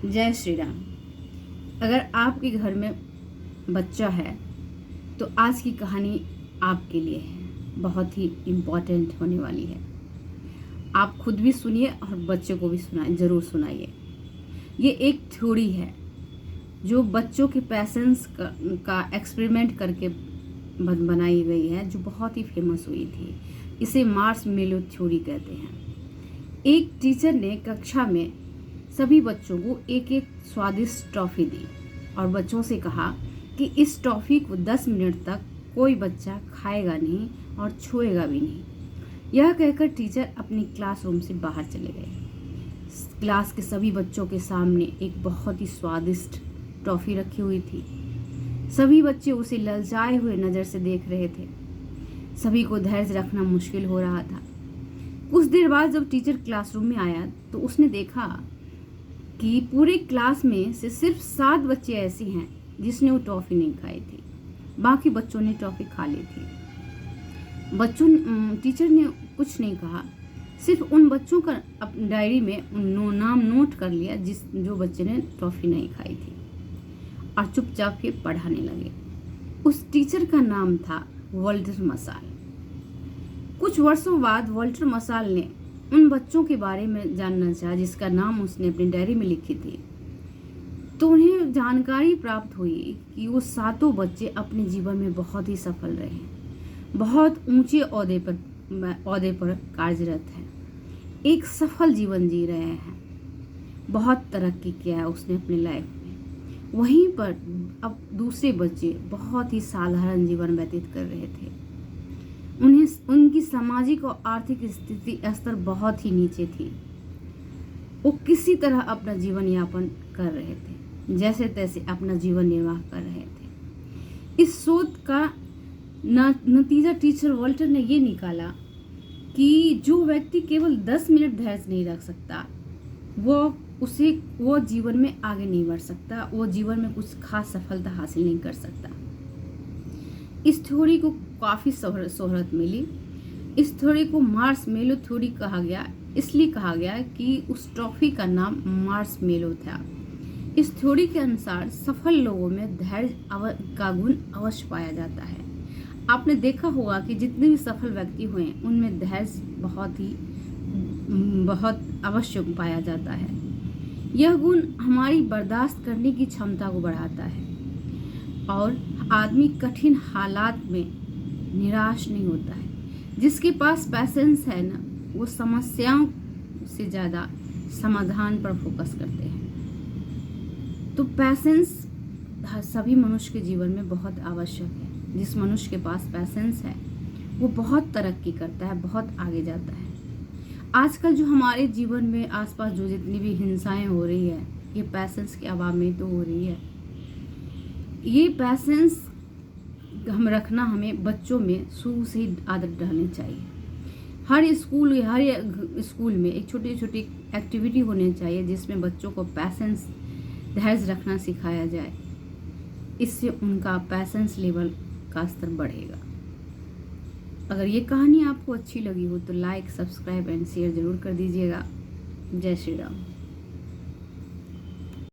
जय श्री राम। अगर आपके घर में बच्चा है तो आज की कहानी आपके लिए है, बहुत ही इम्पोर्टेंट होने वाली है। आप खुद भी सुनिए और बच्चों को भी सुनाइए, ज़रूर सुनाइए। ये एक थ्योरी है जो बच्चों के पैसेंस का एक्सपेरिमेंट करके बनाई गई है, जो बहुत ही फेमस हुई थी। इसे मार्शमेलो थ्योरी कहते हैं। एक टीचर ने कक्षा में सभी बच्चों को एक एक स्वादिष्ट टॉफ़ी दी और बच्चों से कहा कि इस टॉफ़ी को 10 मिनट तक कोई बच्चा खाएगा नहीं और छुएगा भी नहीं। यह कहकर टीचर अपनी क्लासरूम से बाहर चले गए। क्लास के सभी बच्चों के सामने एक बहुत ही स्वादिष्ट टॉफ़ी रखी हुई थी। सभी बच्चे उसे ललचाए हुए नज़र से देख रहे थे। सभी को धैर्य रखना मुश्किल हो रहा था। कुछ देर बाद जब टीचर क्लासरूम में आया तो उसने देखा कि पूरे क्लास में से सिर्फ 7 बच्चे ऐसे हैं जिसने वो टॉफ़ी नहीं खाई थी। बाकी बच्चों ने टॉफ़ी खा ली थी। टीचर ने कुछ नहीं कहा, सिर्फ उन बच्चों का अपनी डायरी में नाम नोट कर लिया जो बच्चे ने टॉफ़ी नहीं खाई थी और चुपचाप फिर पढ़ाने लगे। उस टीचर का नाम था वॉल्टर मसाल। कुछ वर्षों बाद वॉल्टर मसाल ने उन बच्चों के बारे में जानना चाहा जिसका नाम उसने अपनी डायरी में लिखी थी। तो उन्हें जानकारी प्राप्त हुई कि वो 7 बच्चे अपने जीवन में बहुत ही सफल रहे हैं, बहुत ऊंचे ओहदे पर कार्यरत हैं, एक सफल जीवन जी रहे हैं, बहुत तरक्की किया है उसने अपनी लाइफ में। वहीं पर अब दूसरे बच्चे बहुत ही साधारण जीवन व्यतीत कर रहे थे। उनकी सामाजिक और आर्थिक स्थिति स्तर बहुत ही नीचे थी। वो किसी तरह अपना जीवन यापन कर रहे थे, जैसे तैसे अपना जीवन निर्वाह कर रहे थे। इस शोध का नतीजा टीचर वॉल्टर ने ये निकाला कि जो व्यक्ति केवल 10 मिनट धैर्य नहीं रख सकता वो जीवन में आगे नहीं बढ़ सकता, वो जीवन में कुछ खास सफलता हासिल नहीं कर सकता। इस थ्योरी को काफ़ी शोहरत मिली। इस थ्योरी को मार्शमेलो थ्योरी कहा गया, इसलिए कहा गया कि उस टॉफ़ी का नाम मार्शमेलो था। इस थ्योरी के अनुसार सफल लोगों में धैर्य का गुण अवश्य पाया जाता है। आपने देखा होगा कि जितने भी सफल व्यक्ति हुए उनमें धैर्य बहुत अवश्य पाया जाता है। यह गुण हमारी बर्दाश्त करने की क्षमता को बढ़ाता है और आदमी कठिन हालात में निराश नहीं होता है। जिसके पास पैसेंस है ना, वो समस्याओं से ज़्यादा समाधान पर फोकस करते हैं। तो पैसेंस सभी मनुष्य के जीवन में बहुत आवश्यक है। जिस मनुष्य के पास पैसेंस है वो बहुत तरक्की करता है, बहुत आगे जाता है। आजकल जो हमारे जीवन में आसपास जो जितनी भी हिंसाएं हो रही है, ये पैसेंस के अभाव में तो हो रही है। ये पैसेंस हम रखना हमें बच्चों में शुरू से ही आदत डालनी चाहिए। हर स्कूल में एक छोटी छोटी एक्टिविटी होनी चाहिए जिसमें बच्चों को पैसेंस, धैर्य रखना सिखाया जाए। इससे उनका पैसेंस लेवल का स्तर बढ़ेगा। अगर ये कहानी आपको अच्छी लगी हो तो लाइक, सब्सक्राइब एंड शेयर ज़रूर कर दीजिएगा। जय श्री राम।